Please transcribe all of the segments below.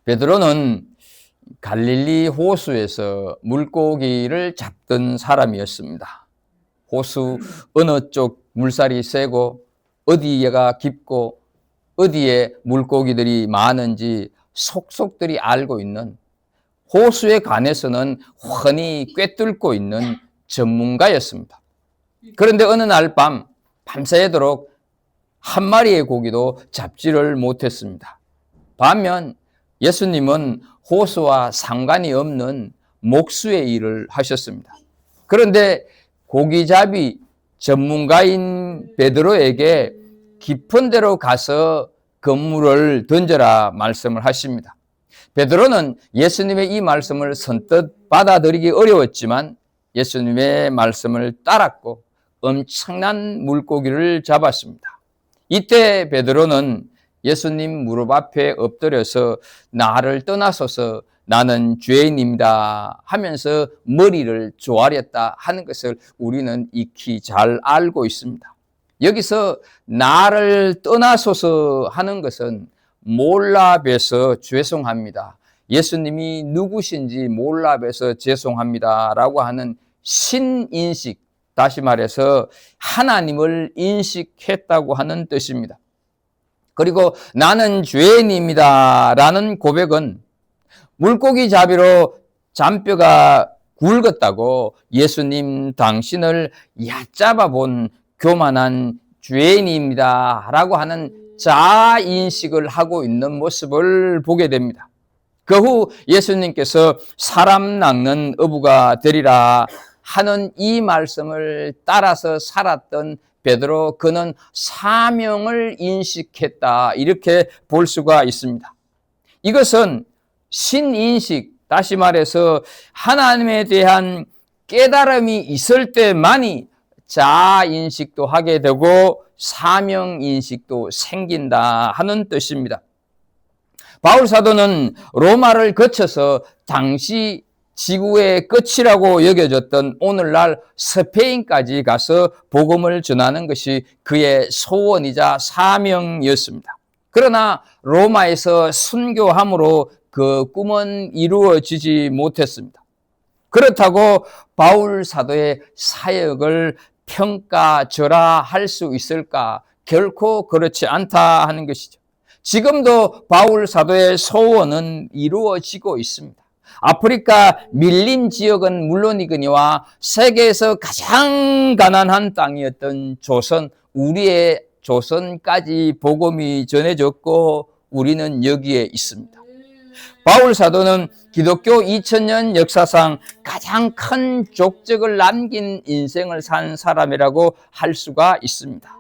베드로는 갈릴리 호수에서 물고기를 잡던 사람이었습니다. 호수 어느 쪽 물살이 세고 어디가 깊고 어디에 물고기들이 많은지 속속들이 알고 있는, 호수에 관해서는 훤히 꿰뚫고 있는 전문가였습니다. 그런데 어느 날 밤새도록 한 마리의 고기도 잡지를 못했습니다. 반면 예수님은 호수와 상관이 없는 목수의 일을 하셨습니다. 그런데 고기잡이 전문가인 베드로에게 깊은 데로 가서 그물을 던져라 말씀을 하십니다. 베드로는 예수님의 이 말씀을 선뜻 받아들이기 어려웠지만 예수님의 말씀을 따랐고 엄청난 물고기를 잡았습니다. 이때 베드로는 예수님 무릎 앞에 엎드려서 나를 떠나소서 나는 죄인입니다 하면서 머리를 조아렸다 하는 것을 우리는 익히 잘 알고 있습니다. 여기서 나를 떠나소서 하는 것은 몰라 뵈서 죄송합니다, 예수님이 누구신지 몰라 뵈서 죄송합니다 라고 하는 신인식, 다시 말해서 하나님을 인식했다고 하는 뜻입니다. 그리고 나는 죄인입니다 라는 고백은 물고기 잡이로 잔뼈가 굵었다고 예수님 당신을 얕잡아 본 교만한 죄인입니다 라고 하는 자아인식을 하고 있는 모습을 보게 됩니다. 그 후 예수님께서 사람 낚는 어부가 되리라 하는 이 말씀을 따라서 살았던 베드로, 그는 사명을 인식했다, 이렇게 볼 수가 있습니다. 이것은 신인식, 다시 말해서 하나님에 대한 깨달음이 있을 때만이 자아인식도 하게 되고 사명인식도 생긴다 하는 뜻입니다. 바울 사도는 로마를 거쳐서 당시 지구의 끝이라고 여겨졌던 오늘날 스페인까지 가서 복음을 전하는 것이 그의 소원이자 사명이었습니다. 그러나 로마에서 순교함으로 그 꿈은 이루어지지 못했습니다. 그렇다고 바울 사도의 사역을 평가절하할 수 있을까? 결코 그렇지 않다 하는 것이죠. 지금도 바울 사도의 소원은 이루어지고 있습니다. 아프리카 밀림 지역은 물론이거니와 세계에서 가장 가난한 땅이었던 조선, 우리의 조선까지 복음이 전해졌고 우리는 여기에 있습니다. 바울 사도는 기독교 2000년 역사상 가장 큰 족적을 남긴 인생을 산 사람이라고 할 수가 있습니다.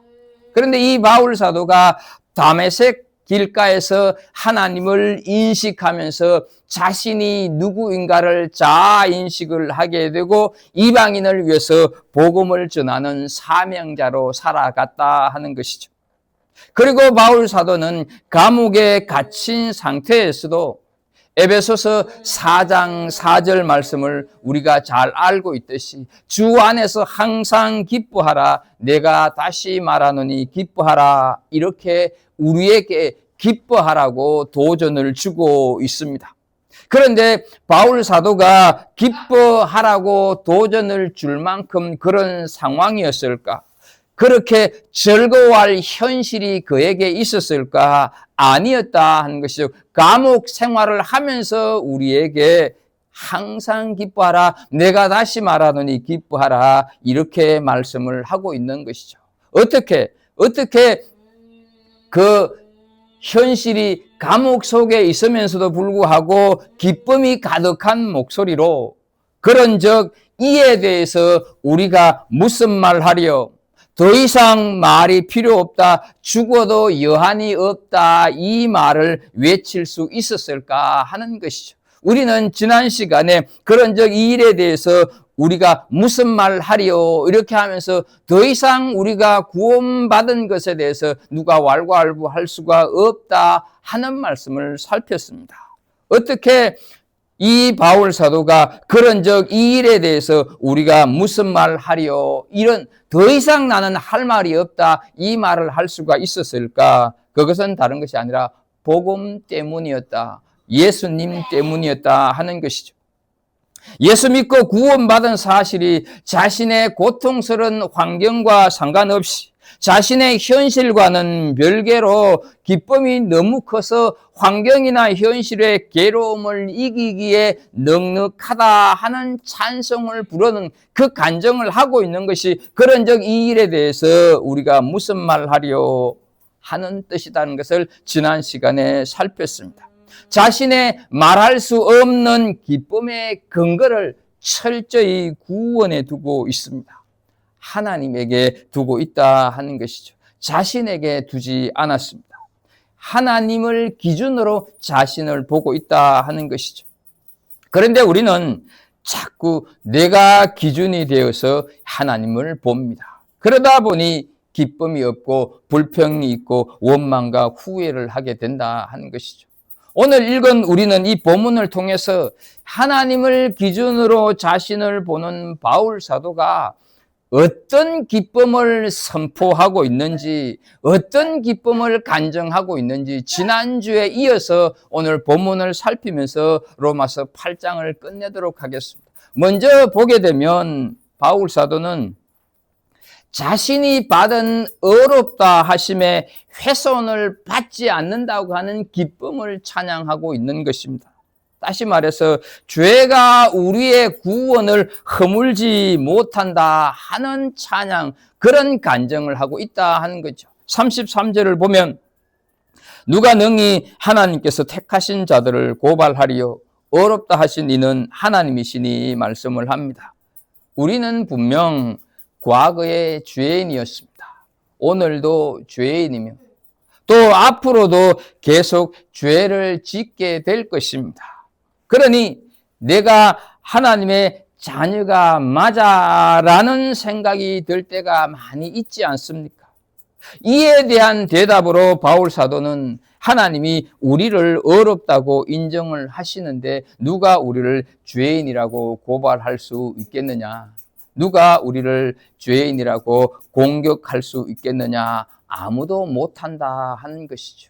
그런데 이 바울 사도가 다메섹 길가에서 하나님을 인식하면서 자신이 누구인가를 자아인식을 하게 되고 이방인을 위해서 복음을 전하는 사명자로 살아갔다 하는 것이죠. 그리고 바울 사도는 감옥에 갇힌 상태에서도 에베소서 4장 4절 말씀을 우리가 잘 알고 있듯이 주 안에서 항상 기뻐하라, 내가 다시 말하노니 기뻐하라, 이렇게 우리에게 기뻐하라고 도전을 주고 있습니다. 그런데 바울 사도가 기뻐하라고 도전을 줄 만큼 그런 상황이었을까? 그렇게 즐거워할 현실이 그에게 있었을까? 아니었다 하는 것이죠. 감옥 생활을 하면서 우리에게 항상 기뻐하라, 내가 다시 말하노니 기뻐하라, 이렇게 말씀을 하고 있는 것이죠. 어떻게 그 현실이 감옥 속에 있으면서도 불구하고 기쁨이 가득한 목소리로 그런즉 이에 대해서 우리가 무슨 말 하리요? 더 이상 말이 필요 없다, 죽어도 여한이 없다, 이 말을 외칠 수 있었을까 하는 것이죠. 우리는 지난 시간에 그런즉 이 일에 대해서 우리가 무슨 말 하리요? 이렇게 하면서 더 이상 우리가 구원받은 것에 대해서 누가 왈가왈부할 수가 없다 하는 말씀을 살폈습니다. 어떻게 이 바울 사도가 그런즉 이 일에 대해서 우리가 무슨 말 하리요? 이런 더 이상 나는 할 말이 없다, 이 말을 할 수가 있었을까? 그것은 다른 것이 아니라 복음 때문이었다. 예수님 때문이었다 하는 것이죠. 예수 믿고 구원받은 사실이 자신의 고통스러운 환경과 상관없이 자신의 현실과는 별개로 기쁨이 너무 커서 환경이나 현실의 괴로움을 이기기에 넉넉하다 하는 찬송을 부르는 그 간증을 하고 있는 것이, 그런즉 이 일에 대해서 우리가 무슨 말 하려 하는 뜻이라는 것을 지난 시간에 살폈습니다. 자신의 말할 수 없는 기쁨의 근거를 철저히 구원에 두고 있습니다. 하나님에게 두고 있다 하는 것이죠. 자신에게 두지 않았습니다. 하나님을 기준으로 자신을 보고 있다 하는 것이죠. 그런데 우리는 자꾸 내가 기준이 되어서 하나님을 봅니다. 그러다 보니 기쁨이 없고 불평이 있고 원망과 후회를 하게 된다 하는 것이죠. 오늘 읽은 우리는 이 본문을 통해서 하나님을 기준으로 자신을 보는 바울 사도가 어떤 기쁨을 선포하고 있는지, 어떤 기쁨을 간증하고 있는지 지난주에 이어서 오늘 본문을 살피면서 로마서 8장을 끝내도록 하겠습니다. 먼저 보게 되면 바울 사도는 자신이 받은 어렵다 하심에 훼손을 받지 않는다고 하는 기쁨을 찬양하고 있는 것입니다. 다시 말해서 죄가 우리의 구원을 허물지 못한다 하는 찬양, 그런 간증을 하고 있다 하는 거죠. 33절을 보면 누가 능히 하나님께서 택하신 자들을 고발하리요 어렵다 하신 이는 하나님이시니 말씀을 합니다. 우리는 분명 과거의 죄인이었습니다. 오늘도 죄인이며 또 앞으로도 계속 죄를 짓게 될 것입니다. 그러니 내가 하나님의 자녀가 맞아라는 생각이 들 때가 많이 있지 않습니까? 이에 대한 대답으로 바울 사도는 하나님이 우리를 어렵다고 인정을 하시는데 누가 우리를 죄인이라고 고발할 수 있겠느냐? 누가 우리를 죄인이라고 공격할 수 있겠느냐? 아무도 못한다 하는 것이죠.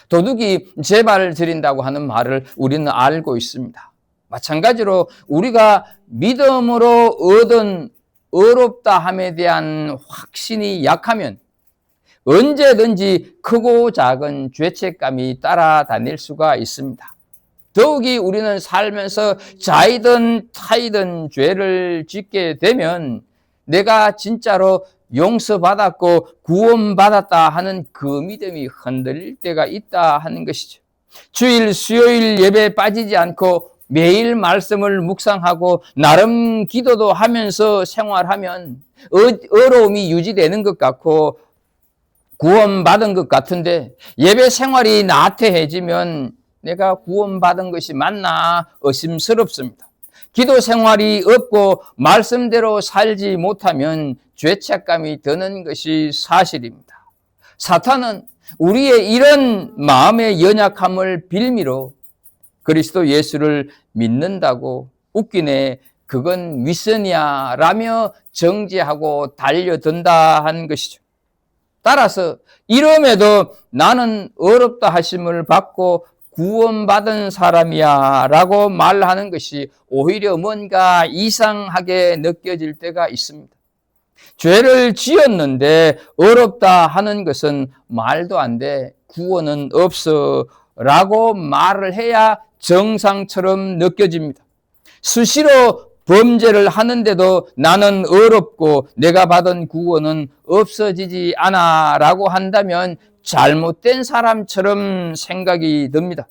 도둑이 제발 드린다고 하는 말을 우리는 알고 있습니다. 마찬가지로 우리가 믿음으로 얻은 어렵다함에 대한 확신이 약하면 언제든지 크고 작은 죄책감이 따라다닐 수가 있습니다. 더욱이 우리는 살면서 자이든 타이든 죄를 짓게 되면 내가 진짜로 용서받았고 구원받았다 하는 그 믿음이 흔들릴 때가 있다 하는 것이죠. 주일 수요일 예배에 빠지지 않고 매일 말씀을 묵상하고 나름 기도도 하면서 생활하면 어려움이 유지되는 것 같고 구원받은 것 같은데 예배 생활이 나태해지면 내가 구원받은 것이 맞나 의심스럽습니다. 기도 생활이 없고 말씀대로 살지 못하면 죄책감이 드는 것이 사실입니다. 사탄은 우리의 이런 마음의 연약함을 빌미로 그리스도 예수를 믿는다고 웃기네 그건 위선이야 라며 정죄하고 달려든다 하는 것이죠. 따라서 이름에도 나는 어렵다 하심을 받고 구원받은 사람이야 라고 말하는 것이 오히려 뭔가 이상하게 느껴질 때가 있습니다. 죄를 지었는데 어렵다 하는 것은 말도 안 돼, 구원은 없어 라고 말을 해야 정상처럼 느껴집니다. 수시로 범죄를 하는데도 나는 어렵고 내가 받은 구원은 없어지지 않아 라고 한다면 잘못된 사람처럼 생각이 듭니다.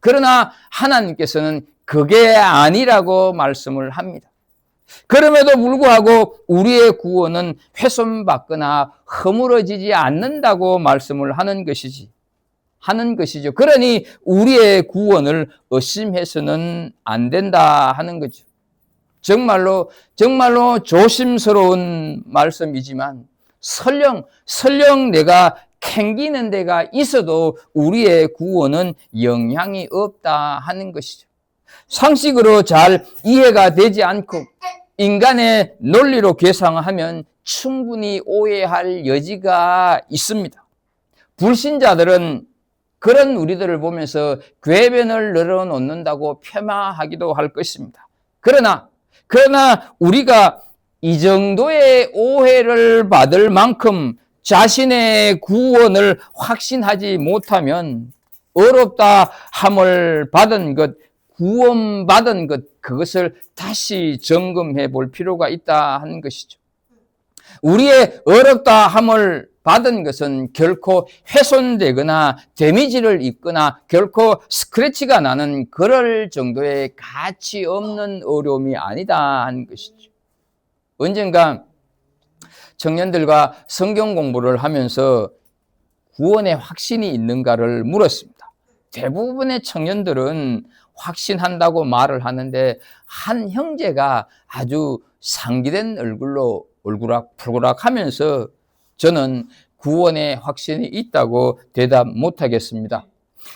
그러나 하나님께서는 그게 아니라고 말씀을 합니다. 그럼에도 불구하고 우리의 구원은 훼손받거나 허물어지지 않는다고 말씀을 하는 것이죠. 그러니 우리의 구원을 의심해서는 안 된다 하는 거죠. 정말로 조심스러운 말씀이지만 설령 내가 캥기는 데가 있어도 우리의 구원은 영향이 없다 하는 것이죠. 상식으로 잘 이해가 되지 않고 인간의 논리로 계산하면 충분히 오해할 여지가 있습니다. 불신자들은 그런 우리들을 보면서 궤변을 늘어놓는다고 폄하하기도 할 것입니다. 그러나 우리가 이 정도의 오해를 받을 만큼 자신의 구원을 확신하지 못하면 어렵다 함을 받은 것, 구원받은 것, 그것을 다시 점검해 볼 필요가 있다 하는 것이죠. 우리의 어렵다 함을 받은 것은 결코 훼손되거나 데미지를 입거나 결코 스크래치가 나는 그럴 정도의 가치 없는 어려움이 아니다 하는 것이죠. 언젠가 청년들과 성경 공부를 하면서 구원의 확신이 있는가를 물었습니다. 대부분의 청년들은 확신한다고 말을 하는데 한 형제가 아주 상기된 얼굴로 얼굴락풀굴락 하면서 저는 구원의 확신이 있다고 대답 못하겠습니다.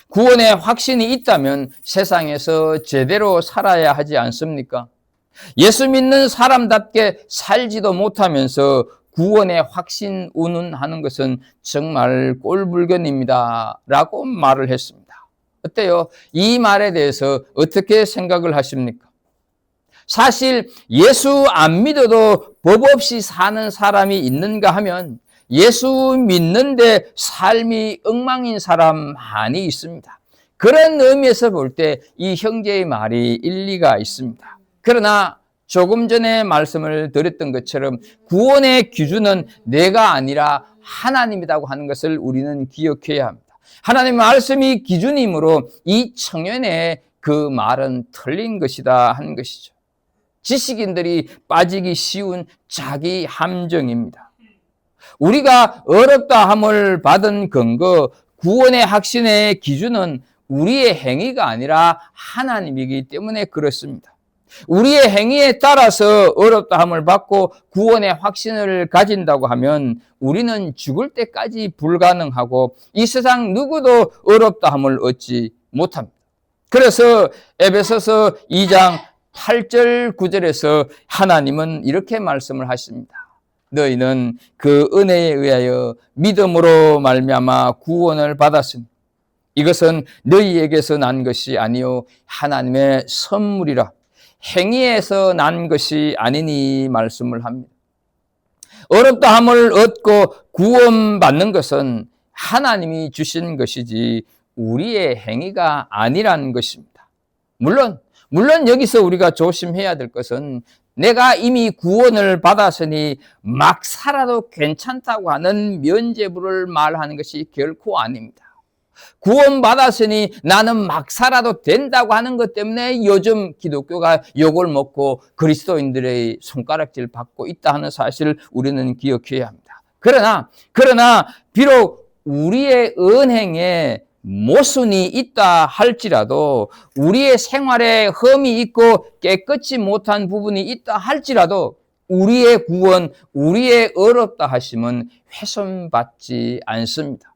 구원의 확신이 있다면 세상에서 제대로 살아야 하지 않습니까? 예수 믿는 사람답게 살지도 못하면서 구원의 확신 운운하는 것은 정말 꼴불견입니다 라고 말을 했습니다. 어때요? 이 말에 대해서 어떻게 생각을 하십니까? 사실 예수 안 믿어도 법 없이 사는 사람이 있는가 하면 예수 믿는데 삶이 엉망인 사람 많이 있습니다. 그런 의미에서 볼 때 이 형제의 말이 일리가 있습니다. 그러나 조금 전에 말씀을 드렸던 것처럼 구원의 기준은 내가 아니라 하나님이라고 하는 것을 우리는 기억해야 합니다. 하나님의 말씀이 기준이므로 이 청년의 그 말은 틀린 것이다 하는 것이죠. 지식인들이 빠지기 쉬운 자기 함정입니다. 우리가 어렵다 함을 받은 근거, 구원의 확신의 기준은 우리의 행위가 아니라 하나님이기 때문에 그렇습니다. 우리의 행위에 따라서 어렵다 함을 받고 구원의 확신을 가진다고 하면 우리는 죽을 때까지 불가능하고 이 세상 누구도 어렵다 함을 얻지 못합니다. 그래서 에베소서 2장 8절 9절에서 하나님은 이렇게 말씀을 하십니다. 너희는 그 은혜에 의하여 믿음으로 말미암아 구원을 받았으니 이것은 너희에게서 난 것이 아니요 하나님의 선물이라. 행위에서 난 것이 아니니 말씀을 합니다. 어렵다 함을 얻고 구원받는 것은 하나님이 주신 것이지 우리의 행위가 아니라는 것입니다. 물론 여기서 우리가 조심해야 될 것은 내가 이미 구원을 받았으니 막 살아도 괜찮다고 하는 면죄부를 말하는 것이 결코 아닙니다. 구원받았으니 나는 막 살아도 된다고 하는 것 때문에 요즘 기독교가 욕을 먹고 그리스도인들의 손가락질 받고 있다 하는 사실을 우리는 기억해야 합니다. 그러나 비록 우리의 은행에 모순이 있다 할지라도 우리의 생활에 흠이 있고 깨끗이 못한 부분이 있다 할지라도 우리의 구원, 우리의 어렵다 하심은 훼손받지 않습니다.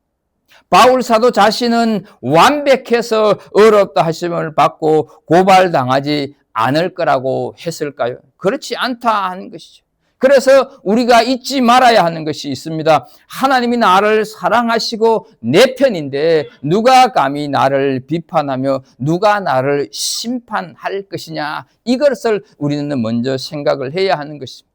바울 사도 자신은 완벽해서 어렵다 하심을 받고 고발당하지 않을 거라고 했을까요? 그렇지 않다 하는 것이죠. 그래서 우리가 잊지 말아야 하는 것이 있습니다. 하나님이 나를 사랑하시고 내 편인데 누가 감히 나를 비판하며 누가 나를 심판할 것이냐, 이것을 우리는 먼저 생각을 해야 하는 것입니다.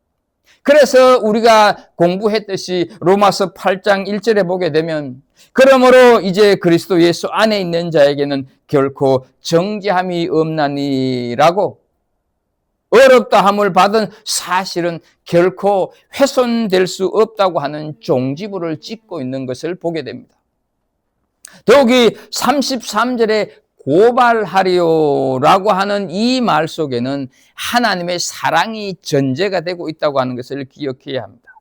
그래서 우리가 공부했듯이 로마서 8장 1절에 보게 되면 그러므로 이제 그리스도 예수 안에 있는 자에게는 결코 정죄함이 없나니라고, 어렵다 함을 받은 사실은 결코 훼손될 수 없다고 하는 종지부를 찍고 있는 것을 보게 됩니다. 더욱이 33절에 고발하리오라고 하는 이 말 속에는 하나님의 사랑이 전제가 되고 있다고 하는 것을 기억해야 합니다.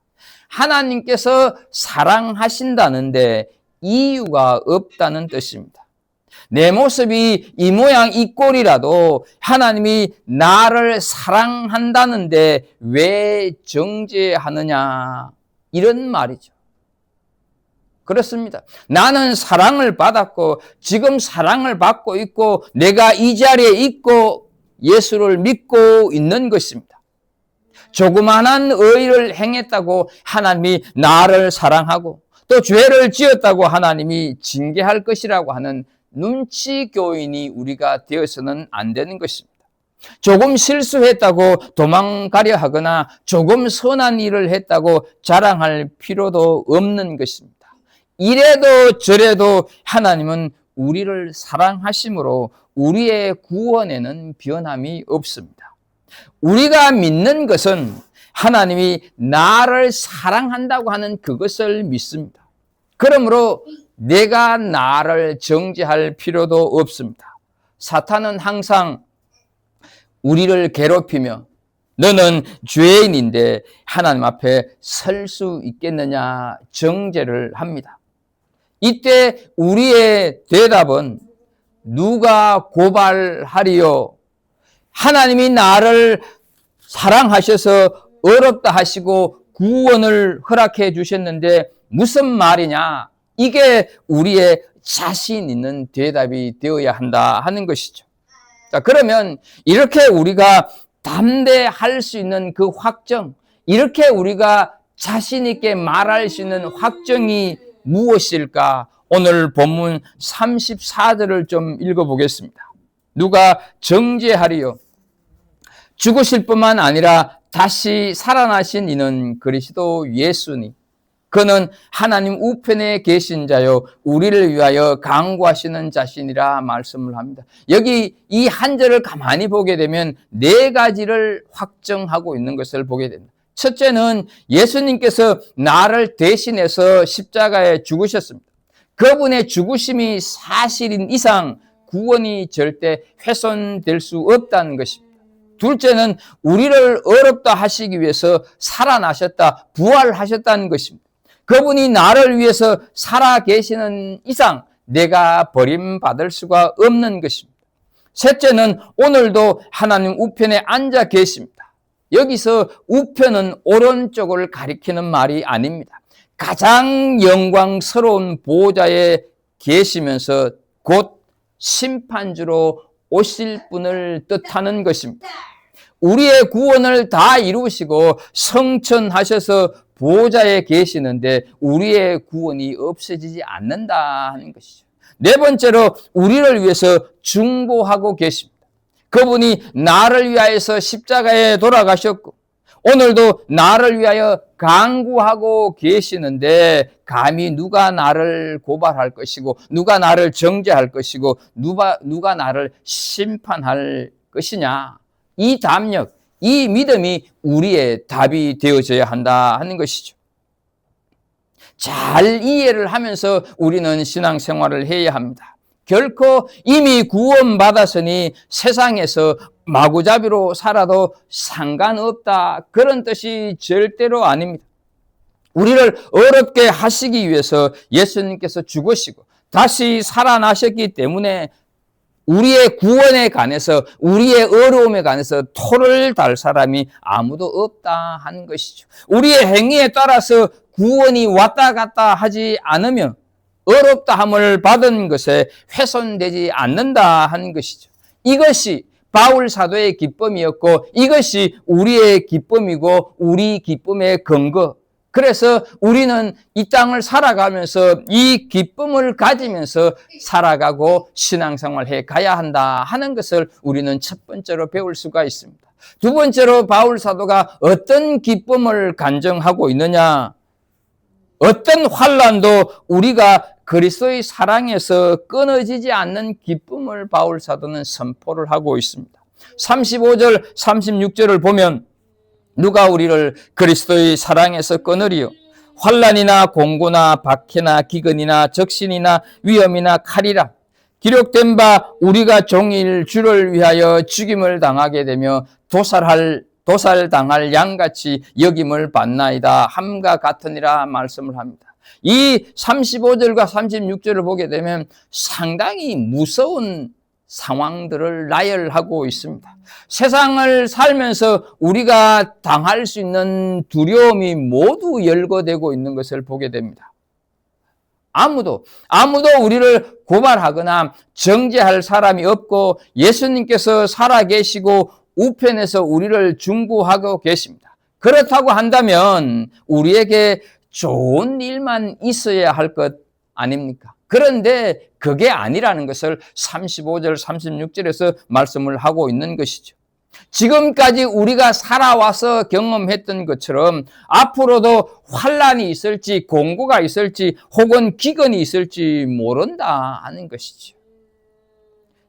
하나님께서 사랑하신다는데 이유가 없다는 뜻입니다. 내 모습이 이 모양 이 꼴이라도 하나님이 나를 사랑한다는데 왜 정죄하느냐, 이런 말이죠. 그렇습니다. 나는 사랑을 받았고 지금 사랑을 받고 있고 내가 이 자리에 있고 예수를 믿고 있는 것입니다. 조그만한 의를 행했다고 하나님이 나를 사랑하고 또 죄를 지었다고 하나님이 징계할 것이라고 하는 눈치 교인이 우리가 되어서는 안 되는 것입니다. 조금 실수했다고 도망가려 하거나 조금 선한 일을 했다고 자랑할 필요도 없는 것입니다. 이래도 저래도 하나님은 우리를 사랑하심으로 우리의 구원에는 변함이 없습니다. 우리가 믿는 것은 하나님이 나를 사랑한다고 하는 그것을 믿습니다. 그러므로 내가 나를 정죄할 필요도 없습니다. 사탄은 항상 우리를 괴롭히며 너는 죄인인데 하나님 앞에 설 수 있겠느냐 정죄를 합니다. 이때 우리의 대답은 누가 고발하리요? 하나님이 나를 사랑하셔서 어렵다 하시고 구원을 허락해 주셨는데 무슨 말이냐? 이게 우리의 자신 있는 대답이 되어야 한다 하는 것이죠. 자, 그러면 이렇게 우리가 담대할 수 있는 그 확정, 이렇게 우리가 자신 있게 말할 수 있는 확정이 무엇일까? 오늘 본문 34절을 좀 읽어보겠습니다. 누가 정죄하리요? 죽으실 뿐만 아니라 다시 살아나신 이는 그리스도 예수니 그는 하나님 우편에 계신 자요 우리를 위하여 강구하시는 자신이라 말씀을 합니다. 여기 이 한 절을 가만히 보게 되면 네 가지를 확정하고 있는 것을 보게 됩니다. 첫째는 예수님께서 나를 대신해서 십자가에 죽으셨습니다. 그분의 죽으심이 사실인 이상 구원이 절대 훼손될 수 없다는 것입니다. 둘째는 우리를 어렵다 하시기 위해서 살아나셨다, 부활하셨다는 것입니다. 그분이 나를 위해서 살아 계시는 이상 내가 버림받을 수가 없는 것입니다. 셋째는 오늘도 하나님 우편에 앉아 계십니다. 여기서 우편은 오른쪽을 가리키는 말이 아닙니다. 가장 영광스러운 보좌에 계시면서 곧 심판주로 오실 분을 뜻하는 것입니다. 우리의 구원을 다 이루시고 성천하셔서 보좌에 계시는데 우리의 구원이 없어지지 않는다 하는 것이죠. 네 번째로 우리를 위해서 중보하고 계십니다. 그분이 나를 위하여서 십자가에 돌아가셨고 오늘도 나를 위하여 강구하고 계시는데 감히 누가 나를 고발할 것이고 누가 나를 정죄할 것이고 누가 나를 심판할 것이냐. 이 담력, 이 믿음이 우리의 답이 되어져야 한다 하는 것이죠. 잘 이해를 하면서 우리는 신앙생활을 해야 합니다. 결코 이미 구원받았으니 세상에서 마구잡이로 살아도 상관없다 그런 뜻이 절대로 아닙니다. 우리를 어렵게 하시기 위해서 예수님께서 죽으시고 다시 살아나셨기 때문에 우리의 구원에 관해서 우리의 어려움에 관해서 토를 달 사람이 아무도 없다 하는 것이죠. 우리의 행위에 따라서 구원이 왔다 갔다 하지 않으면 어렵다 함을 받은 것에 훼손되지 않는다 하는 것이죠. 이것이 바울 사도의 기쁨이었고 이것이 우리의 기쁨이고 우리 기쁨의 근거. 그래서 우리는 이 땅을 살아가면서 이 기쁨을 가지면서 살아가고 신앙생활을 해 가야 한다 하는 것을 우리는 첫 번째로 배울 수가 있습니다. 두 번째로 바울 사도가 어떤 기쁨을 간증하고 있느냐? 어떤 환난도 우리가 그리스도의 사랑에서 끊어지지 않는 기쁨을 바울 사도는 선포를 하고 있습니다. 35절, 36절을 보면 누가 우리를 그리스도의 사랑에서 끊으리요? 환난이나 공고나 박해나 기근이나 적신이나 위험이나 칼이라. 기록된 바 우리가 종일 주를 위하여 죽임을 당하게 되며 도살당할 양같이 여김을 받나이다 함과 같으니라 말씀을 합니다. 이 35절과 36절을 보게 되면 상당히 무서운 상황들을 나열하고 있습니다. 세상을 살면서 우리가 당할 수 있는 두려움이 모두 열거되고 있는 것을 보게 됩니다. 아무도 우리를 고발하거나 정죄할 사람이 없고 예수님께서 살아계시고 우편에서 우리를 중보하고 계십니다. 그렇다고 한다면 우리에게 좋은 일만 있어야 할 것 아닙니까? 그런데 그게 아니라는 것을 35절, 36절에서 말씀을 하고 있는 것이죠. 지금까지 우리가 살아와서 경험했던 것처럼 앞으로도 환난이 있을지 공고가 있을지 혹은 기근이 있을지 모른다 하는 것이죠.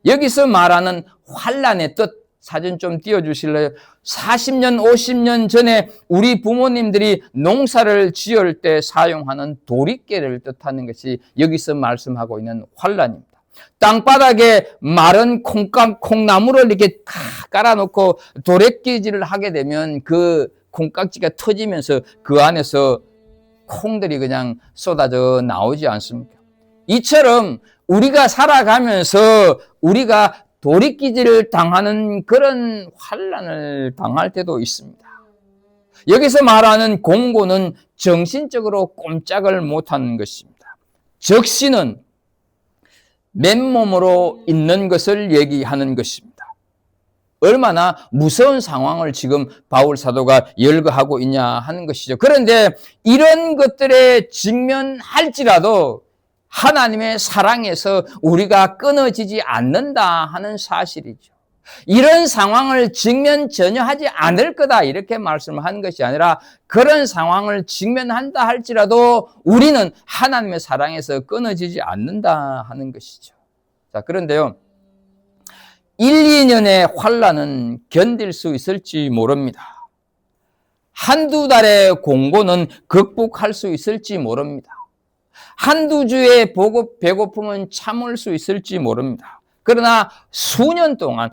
여기서 말하는 환난의 뜻, 사진 좀 띄워주실래요? 40년, 50년 전에 우리 부모님들이 농사를 지을 때 사용하는 도리깨를 뜻하는 것이 여기서 말씀하고 있는 환난입니다. 땅바닥에 마른 콩나무를 이렇게 깔아놓고 도래끼질을 하게 되면 그 콩깍지가 터지면서 그 안에서 콩들이 그냥 쏟아져 나오지 않습니까? 이처럼 우리가 살아가면서 우리가 도리끼질을 당하는 그런 환난을 당할 때도 있습니다. 여기서 말하는 공고는 정신적으로 꼼짝을 못하는 것입니다. 적신은 맨몸으로 있는 것을 얘기하는 것입니다. 얼마나 무서운 상황을 지금 바울 사도가 열거하고 있냐 하는 것이죠. 그런데 이런 것들에 직면할지라도 하나님의 사랑에서 우리가 끊어지지 않는다 하는 사실이죠. 이런 상황을 직면 전혀 하지 않을 거다 이렇게 말씀을 하는 것이 아니라 그런 상황을 직면한다 할지라도 우리는 하나님의 사랑에서 끊어지지 않는다 하는 것이죠. 자, 그런데요, 1, 2년의 환난은 견딜 수 있을지 모릅니다. 한두 달의 공고는 극복할 수 있을지 모릅니다. 한두 주의 배고픔은 참을 수 있을지 모릅니다. 그러나 수년 동안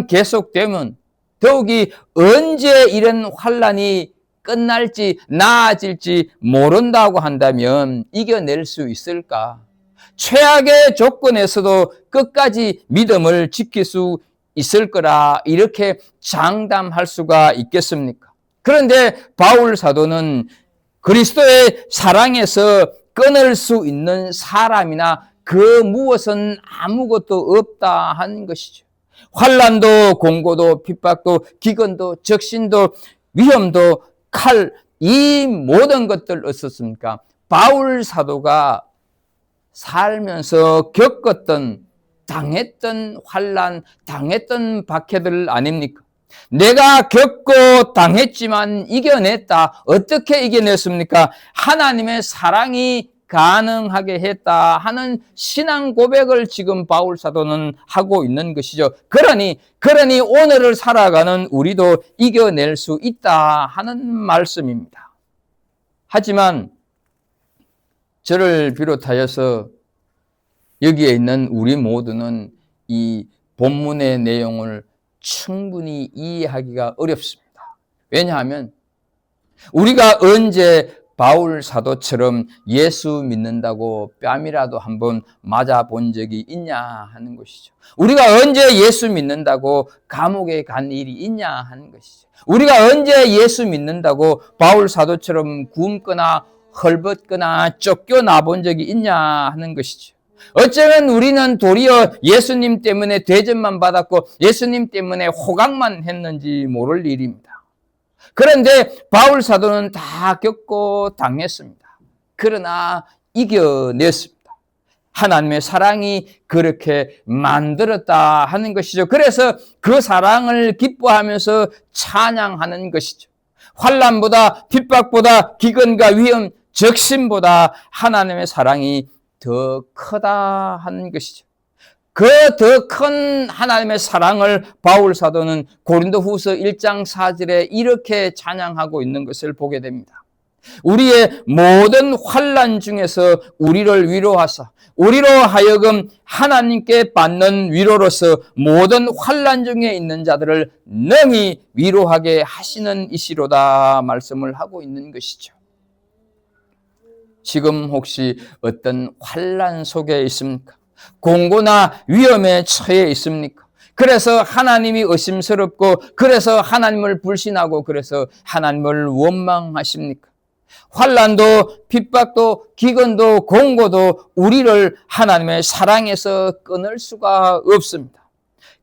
계속되면 더욱이 언제 이런 환난이 끝날지 나아질지 모른다고 한다면 이겨낼 수 있을까? 최악의 조건에서도 끝까지 믿음을 지킬 수 있을 거라 이렇게 장담할 수가 있겠습니까? 그런데 바울 사도는 그리스도의 사랑에서 끊을 수 있는 사람이나 그 무엇은 아무것도 없다 하는 것이죠. 환난도 공고도 핍박도 기근도 적신도 위험도 칼, 이 모든 것들 어떻습니까? 바울 사도가 살면서 겪었던 당했던 환난, 당했던 박해들 아닙니까? 내가 겪고 당했지만 이겨냈다. 어떻게 이겨냈습니까? 하나님의 사랑이 가능하게 했다 하는 신앙 고백을 지금 바울 사도는 하고 있는 것이죠. 그러니 오늘을 살아가는 우리도 이겨낼 수 있다 하는 말씀입니다. 하지만 저를 비롯하여서 여기에 있는 우리 모두는 이 본문의 내용을 충분히 이해하기가 어렵습니다. 왜냐하면 우리가 언제 바울 사도처럼 예수 믿는다고 뺨이라도 한번 맞아본 적이 있냐 하는 것이죠. 우리가 언제 예수 믿는다고 감옥에 간 일이 있냐 하는 것이죠. 우리가 언제 예수 믿는다고 바울 사도처럼 굶거나 헐벗거나 쫓겨나 본 적이 있냐 하는 것이죠. 어쩌면 우리는 도리어 예수님 때문에 대접만 받았고 예수님 때문에 호강만 했는지 모를 일입니다. 그런데 바울 사도는 다 겪고 당했습니다. 그러나 이겨냈습니다. 하나님의 사랑이 그렇게 만들었다 하는 것이죠. 그래서 그 사랑을 기뻐하면서 찬양하는 것이죠. 환난보다 핍박보다 기근과 위험, 적신보다 하나님의 사랑이 더 크다 하는 것이죠. 그 더 큰 하나님의 사랑을 바울 사도는 고린도후서 1장 4절에 이렇게 찬양하고 있는 것을 보게 됩니다. 우리의 모든 환난 중에서 우리를 위로하사 우리로 하여금 하나님께 받는 위로로서 모든 환난 중에 있는 자들을 능히 위로하게 하시는 이시로다 말씀을 하고 있는 것이죠. 지금 혹시 어떤 환난 속에 있습니까? 공고나 위험에 처해 있습니까? 그래서 하나님이 의심스럽고 그래서 하나님을 불신하고 그래서 하나님을 원망하십니까? 환난도 핍박도 기근도 공고도 우리를 하나님의 사랑에서 끊을 수가 없습니다.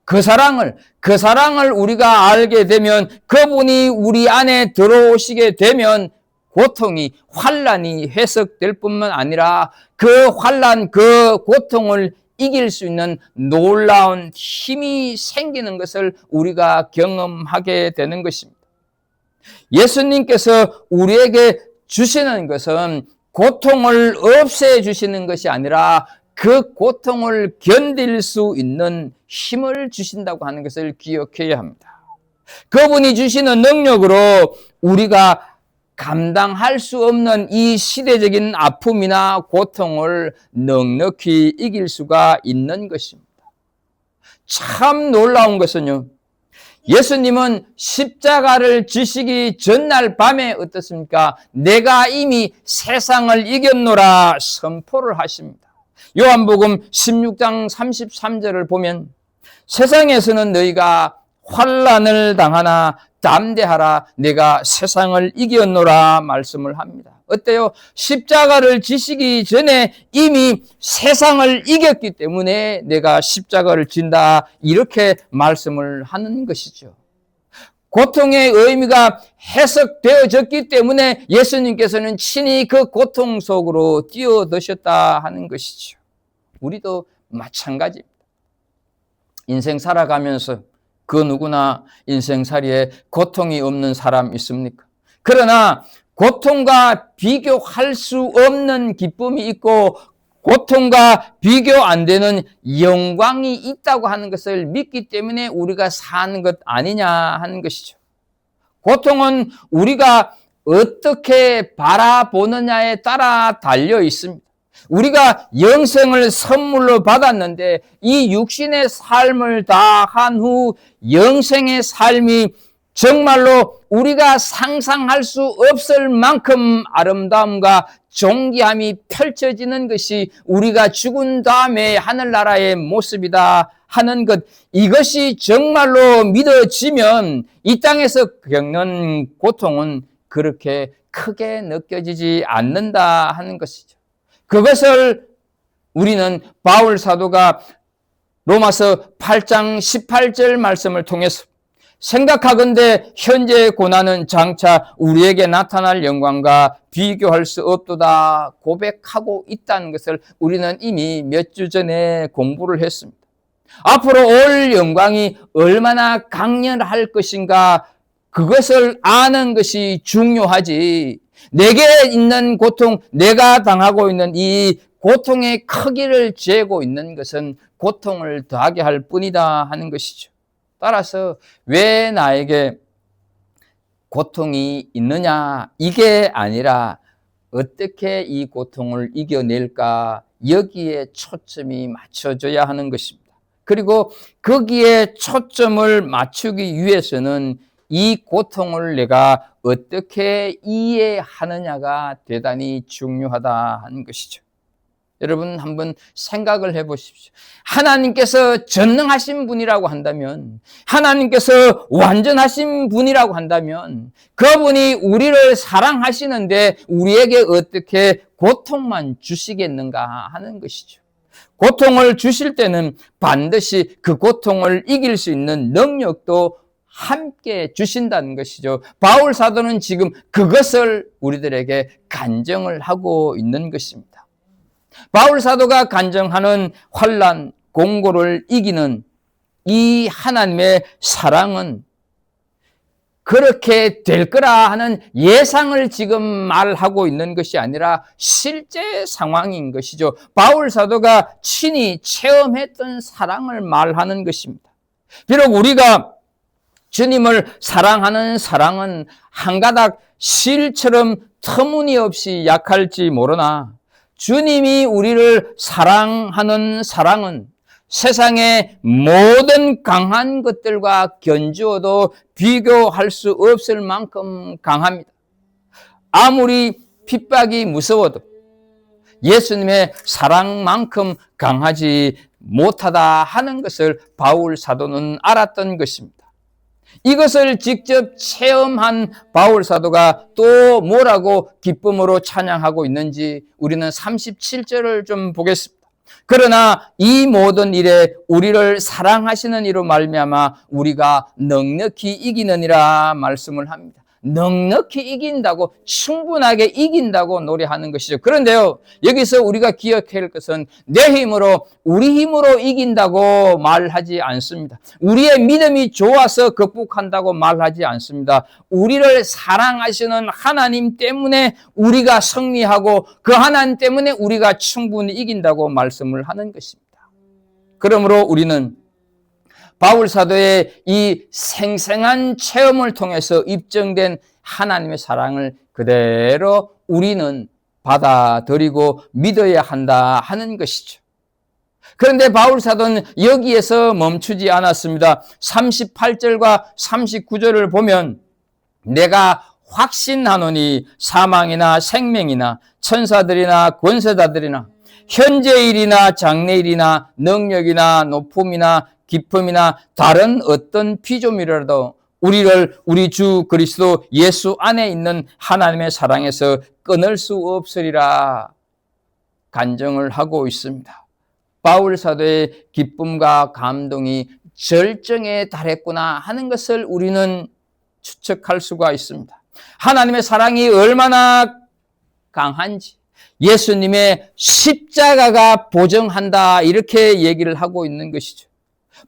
그 사랑을 우리가 알게 되면 그분이 우리 안에 들어오시게 되면 고통이, 환난이 해석될 뿐만 아니라 그 환난, 그 고통을 이길 수 있는 놀라운 힘이 생기는 것을 우리가 경험하게 되는 것입니다. 예수님께서 우리에게 주시는 것은 고통을 없애주시는 것이 아니라 그 고통을 견딜 수 있는 힘을 주신다고 하는 것을 기억해야 합니다. 그분이 주시는 능력으로 우리가 감당할 수 없는 이 시대적인 아픔이나 고통을 넉넉히 이길 수가 있는 것입니다. 참 놀라운 것은요, 예수님은 십자가를 지시기 전날 밤에 어떻습니까? 내가 이미 세상을 이겼노라 선포를 하십니다. 요한복음 16장 33절을 보면 세상에서는 너희가 환난을 당하나 담대하라, 내가 세상을 이겼노라 말씀을 합니다. 어때요? 십자가를 지시기 전에 이미 세상을 이겼기 때문에 내가 십자가를 진다, 이렇게 말씀을 하는 것이죠. 고통의 의미가 해석되어졌기 때문에 예수님께서는 친히 그 고통 속으로 뛰어드셨다 하는 것이죠. 우리도 마찬가지입니다. 인생 살아가면서 그 누구나 인생살이에 고통이 없는 사람 있습니까? 그러나 고통과 비교할 수 없는 기쁨이 있고 고통과 비교 안 되는 영광이 있다고 하는 것을 믿기 때문에 우리가 사는 것 아니냐 하는 것이죠. 고통은 우리가 어떻게 바라보느냐에 따라 달려 있습니다. 우리가 영생을 선물로 받았는데 이 육신의 삶을 다 한 후 영생의 삶이 정말로 우리가 상상할 수 없을 만큼 아름다움과 존귀함이 펼쳐지는 것이 우리가 죽은 다음에 하늘나라의 모습이다 하는 것, 이것이 정말로 믿어지면 이 땅에서 겪는 고통은 그렇게 크게 느껴지지 않는다 하는 것이죠. 그것을 우리는 바울 사도가 로마서 8장 18절 말씀을 통해서 생각하건대 현재의 고난은 장차 우리에게 나타날 영광과 비교할 수 없도다 고백하고 있다는 것을 우리는 이미 몇 주 전에 공부를 했습니다. 앞으로 올 영광이 얼마나 강렬할 것인가, 그것을 아는 것이 중요하지, 내게 있는 고통, 내가 당하고 있는 이 고통의 크기를 재고 있는 것은 고통을 더하게 할 뿐이다 하는 것이죠. 따라서 왜 나에게 고통이 있느냐, 이게 아니라 어떻게 이 고통을 이겨낼까, 여기에 초점이 맞춰져야 하는 것입니다. 그리고 거기에 초점을 맞추기 위해서는 이 고통을 내가 어떻게 이해하느냐가 대단히 중요하다 하는 것이죠. 여러분 한번 생각을 해보십시오. 하나님께서 전능하신 분이라고 한다면, 하나님께서 완전하신 분이라고 한다면 그분이 우리를 사랑하시는데 우리에게 어떻게 고통만 주시겠는가 하는 것이죠. 고통을 주실 때는 반드시 그 고통을 이길 수 있는 능력도 함께 주신다는 것이죠. 바울 사도는 지금 그것을 우리들에게 간증을 하고 있는 것입니다. 바울 사도가 간증하는 환난, 공고를 이기는 이 하나님의 사랑은 그렇게 될 거라 하는 예상을 지금 말하고 있는 것이 아니라 실제 상황인 것이죠. 바울 사도가 친히 체험했던 사랑을 말하는 것입니다. 비록 우리가 주님을 사랑하는 사랑은 한 가닥 실처럼 터무니없이 약할지 모르나 주님이 우리를 사랑하는 사랑은 세상의 모든 강한 것들과 견주어도 비교할 수 없을 만큼 강합니다. 아무리 핍박이 무서워도 예수님의 사랑만큼 강하지 못하다 하는 것을 바울 사도는 알았던 것입니다. 이것을 직접 체험한 바울 사도가 또 뭐라고 기쁨으로 찬양하고 있는지 우리는 37절을 좀 보겠습니다. 그러나 이 모든 일에 우리를 사랑하시는 이로 말미암아 우리가 넉넉히 이기느니라 말씀을 합니다. 넉넉히 이긴다고, 충분하게 이긴다고 노래하는 것이죠. 그런데요, 여기서 우리가 기억해야 할 것은 내 힘으로, 우리 힘으로 이긴다고 말하지 않습니다. 우리의 믿음이 좋아서 극복한다고 말하지 않습니다. 우리를 사랑하시는 하나님 때문에 우리가 승리하고 그 하나님 때문에 우리가 충분히 이긴다고 말씀을 하는 것입니다. 그러므로 우리는 바울 사도의 이 생생한 체험을 통해서 입증된 하나님의 사랑을 그대로 우리는 받아들이고 믿어야 한다 하는 것이죠. 그런데 바울 사도는 여기에서 멈추지 않았습니다. 38절과 39절을 보면 내가 확신하노니 사망이나 생명이나 천사들이나 권세자들이나 현재일이나 장래일이나 능력이나 높음이나 기쁨이나 다른 어떤 피조물이라도 우리를 우리 주 그리스도 예수 안에 있는 하나님의 사랑에서 끊을 수 없으리라 간증을 하고 있습니다. 바울 사도의 기쁨과 감동이 절정에 달했구나 하는 것을 우리는 추측할 수가 있습니다. 하나님의 사랑이 얼마나 강한지 예수님의 십자가가 보증한다 이렇게 얘기를 하고 있는 것이죠.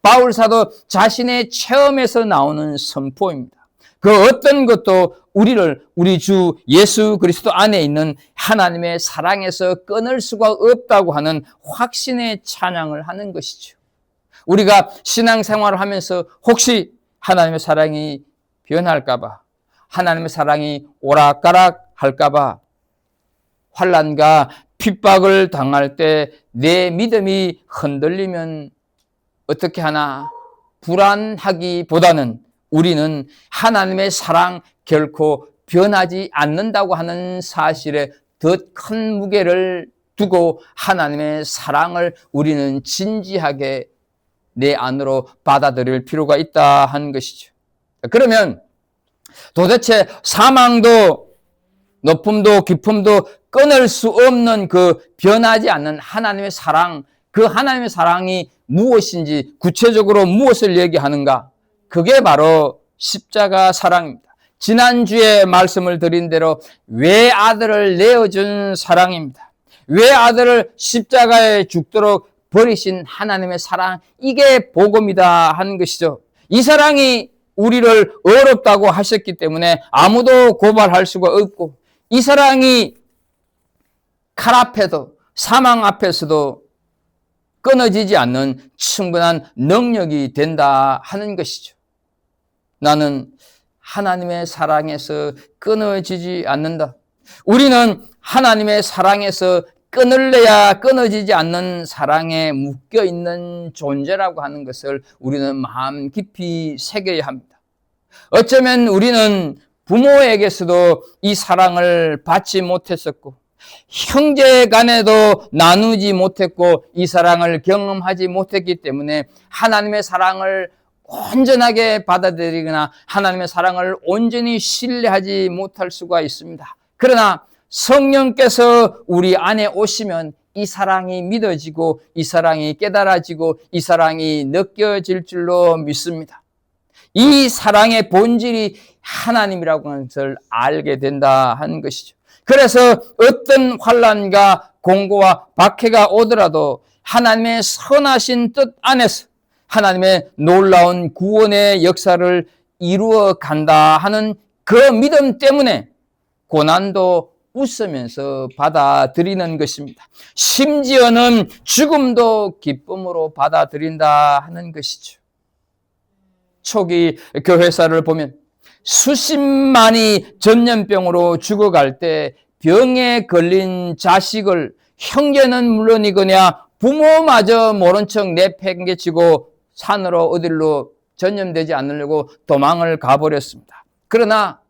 바울 사도 자신의 체험에서 나오는 선포입니다. 그 어떤 것도 우리를 우리 주 예수 그리스도 안에 있는 하나님의 사랑에서 끊을 수가 없다고 하는 확신의 찬양을 하는 것이죠. 우리가 신앙생활을 하면서 혹시 하나님의 사랑이 변할까 봐, 하나님의 사랑이 오락가락 할까 봐, 환난과 핍박을 당할 때 내 믿음이 흔들리면 어떻게 하나 불안하기보다는 우리는 하나님의 사랑 결코 변하지 않는다고 하는 사실에 더 큰 무게를 두고 하나님의 사랑을 우리는 진지하게 내 안으로 받아들일 필요가 있다 하는 것이죠. 그러면 도대체 사망도 높음도 깊음도 끊을 수 없는 그 변하지 않는 하나님의 사랑, 그 하나님의 사랑이 무엇인지 구체적으로 무엇을 얘기하는가? 그게 바로 십자가 사랑입니다. 지난주에 말씀을 드린 대로 외아들을 내어준 사랑입니다. 외아들을 십자가에 죽도록 버리신 하나님의 사랑, 이게 복음이다 하는 것이죠. 이 사랑이 우리를 어렵다고 하셨기 때문에 아무도 고발할 수가 없고, 이 사랑이 칼 앞에도 사망 앞에서도 끊어지지 않는 충분한 능력이 된다 하는 것이죠. 나는 하나님의 사랑에서 끊어지지 않는다. 우리는 하나님의 사랑에서 끊을래야 끊어지지 않는 사랑에 묶여있는 존재라고 하는 것을 우리는 마음 깊이 새겨야 합니다. 어쩌면 우리는 부모에게서도 이 사랑을 받지 못했었고, 형제 간에도 나누지 못했고, 이 사랑을 경험하지 못했기 때문에 하나님의 사랑을 온전하게 받아들이거나 하나님의 사랑을 온전히 신뢰하지 못할 수가 있습니다. 그러나 성령께서 우리 안에 오시면 이 사랑이 믿어지고, 이 사랑이 깨달아지고, 이 사랑이 느껴질 줄로 믿습니다. 이 사랑의 본질이 하나님이라고 하는 것을 알게 된다 하는 것이죠. 그래서 어떤 환난과 공고와 박해가 오더라도 하나님의 선하신 뜻 안에서 하나님의 놀라운 구원의 역사를 이루어 간다 하는 그 믿음 때문에 고난도 웃으면서 받아들이는 것입니다. 심지어는 죽음도 기쁨으로 받아들인다 하는 것이죠. 초기 교회사를 보면 수십만이 전염병으로 죽어갈 때 병에 걸린 자식을 형제는 물론이거냐 부모마저 모른 척 내팽개치고 산으로 어디로 전염되지 않으려고 도망을 가버렸습니다. 그러나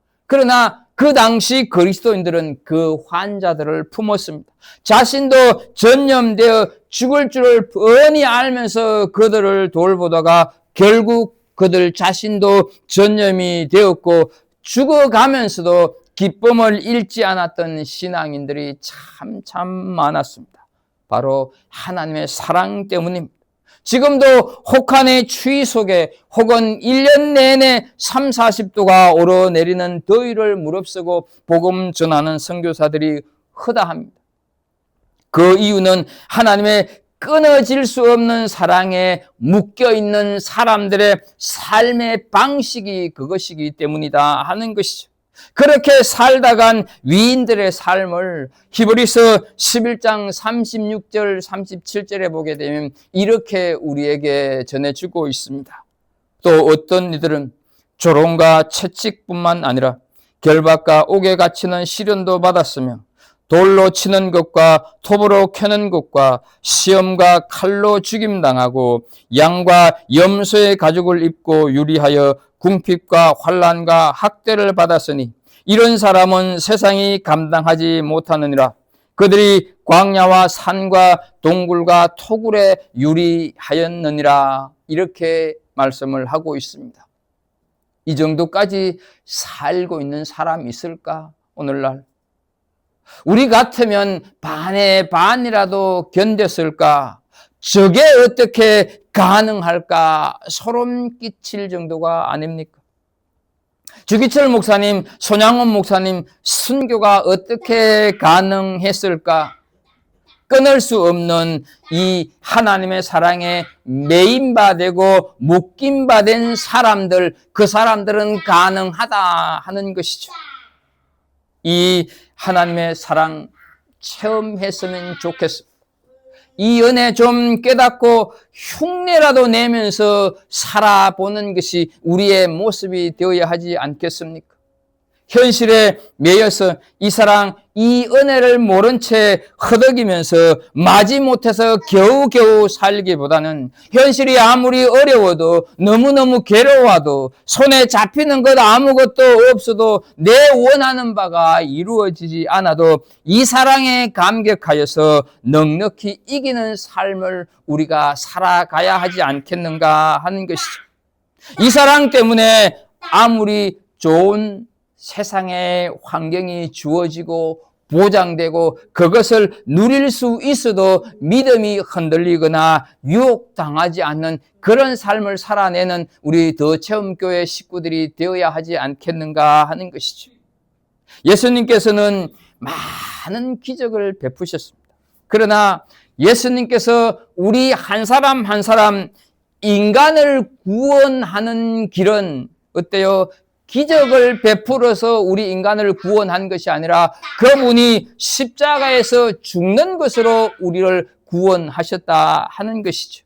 그 당시 그리스도인들은 그 환자들을 품었습니다. 자신도 전염되어 죽을 줄을 뻔히 알면서 그들을 돌보다가 결국 그들 자신도 전염이 되었고 죽어가면서도 기쁨을 잃지 않았던 신앙인들이 참 많았습니다. 바로 하나님의 사랑 때문입니다. 지금도 혹한의 추위 속에 혹은 1년 내내 3, 40도가 오르내리는 더위를 무릅쓰고 복음 전하는 선교사들이 허다합니다. 그 이유는 하나님의 끊어질 수 없는 사랑에 묶여있는 사람들의 삶의 방식이 그것이기 때문이다 하는 것이죠. 그렇게 살다간 위인들의 삶을 히브리서 11장 36절 37절에 보게 되면 이렇게 우리에게 전해주고 있습니다. 또 어떤 이들은 조롱과 채찍뿐만 아니라 결박과 옥에 갇히는 시련도 받았으며 돌로 치는 것과 톱으로 캐는 것과 시험과 칼로 죽임당하고 양과 염소의 가죽을 입고 유리하여 궁핍과 환난과 학대를 받았으니 이런 사람은 세상이 감당하지 못하느니라. 그들이 광야와 산과 동굴과 토굴에 유리하였느니라. 이렇게 말씀을 하고 있습니다. 이 정도까지 살고 있는 사람이 있을까? 오늘날 우리 같으면 반의 반이라도 견뎠을까? 저게 어떻게 가능할까? 소름 끼칠 정도가 아닙니까? 주기철 목사님, 손양원 목사님 순교가 어떻게 가능했을까? 끊을 수 없는 이 하나님의 사랑에 매인바 되고 묶임바 된 사람들, 그 사람들은 가능하다 하는 것이죠. 이 하나님의 사랑 체험했으면 좋겠습니다. 이 은혜 좀 깨닫고 흉내라도 내면서 살아보는 것이 우리의 모습이 되어야 하지 않겠습니까? 현실에 매여서 이 사랑, 이 은혜를 모른 채 허덕이면서 마지못해서 겨우겨우 살기보다는 현실이 아무리 어려워도 너무너무 괴로워도 손에 잡히는 것 아무것도 없어도 내 원하는 바가 이루어지지 않아도 이 사랑에 감격하여서 넉넉히 이기는 삶을 우리가 살아가야 하지 않겠는가 하는 것이죠. 이 사랑 때문에 아무리 좋은 세상의 환경이 주어지고 보장되고 그것을 누릴 수 있어도 믿음이 흔들리거나 유혹당하지 않는 그런 삶을 살아내는 우리 더 체험교회 식구들이 되어야 하지 않겠는가 하는 것이죠. 예수님께서는 많은 기적을 베푸셨습니다. 그러나 예수님께서 우리 한 사람 한 사람 인간을 구원하는 길은 어때요? 기적을 베풀어서 우리 인간을 구원한 것이 아니라 그분이 십자가에서 죽는 것으로 우리를 구원하셨다 하는 것이죠.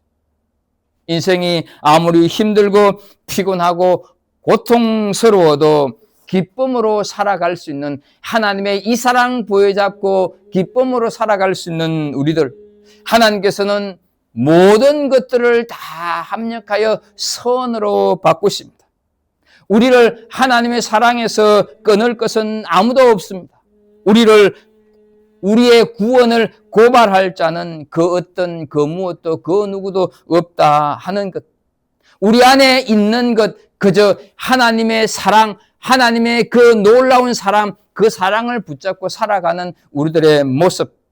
인생이 아무리 힘들고 피곤하고 고통스러워도 기쁨으로 살아갈 수 있는 하나님의 이 사랑 보여잡고 기쁨으로 살아갈 수 있는 우리들, 하나님께서는 모든 것들을 다 합력하여 선으로 바꾸십니다. 우리를 하나님의 사랑에서 끊을 것은 아무도 없습니다. 우리의 구원을 고발할 자는 그 어떤 그 무엇도 그 누구도 없다 하는 것. 우리 안에 있는 것 그저 하나님의 사랑, 하나님의 그 놀라운 사랑, 그 사랑을 붙잡고 살아가는 우리들의 모습.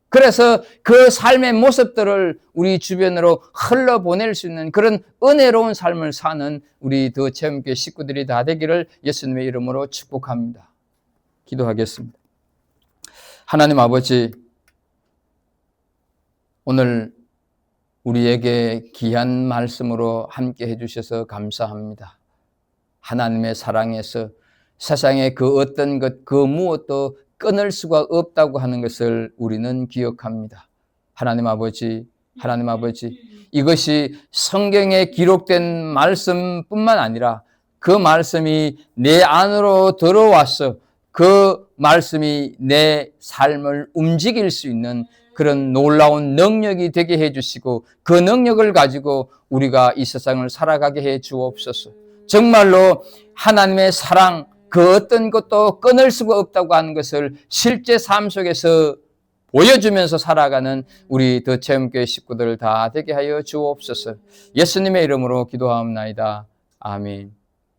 그래서 그 삶의 모습들을 우리 주변으로 흘러보낼 수 있는 그런 은혜로운 삶을 사는 우리 더 체험교회 식구들이 다 되기를 예수님의 이름으로 축복합니다. 기도하겠습니다. 하나님 아버지, 오늘 우리에게 귀한 말씀으로 함께 해주셔서 감사합니다. 하나님의 사랑에서 세상의 그 어떤 것, 그 무엇도 끊을 수가 없다고 하는 것을 우리는 기억합니다. 하나님 아버지, 이것이 성경에 기록된 말씀뿐만 아니라 그 말씀이 내 안으로 들어와서 그 말씀이 내 삶을 움직일 수 있는 그런 놀라운 능력이 되게 해주시고 그 능력을 가지고 우리가 이 세상을 살아가게 해 주옵소서. 정말로 하나님의 사랑, 그 어떤 것도 끊을 수가 없다고 하는 것을 실제 삶 속에서 보여주면서 살아가는 우리 더 체험교회 식구들 다 되게 하여 주옵소서. 예수님의 이름으로 기도하옵나이다. 아멘.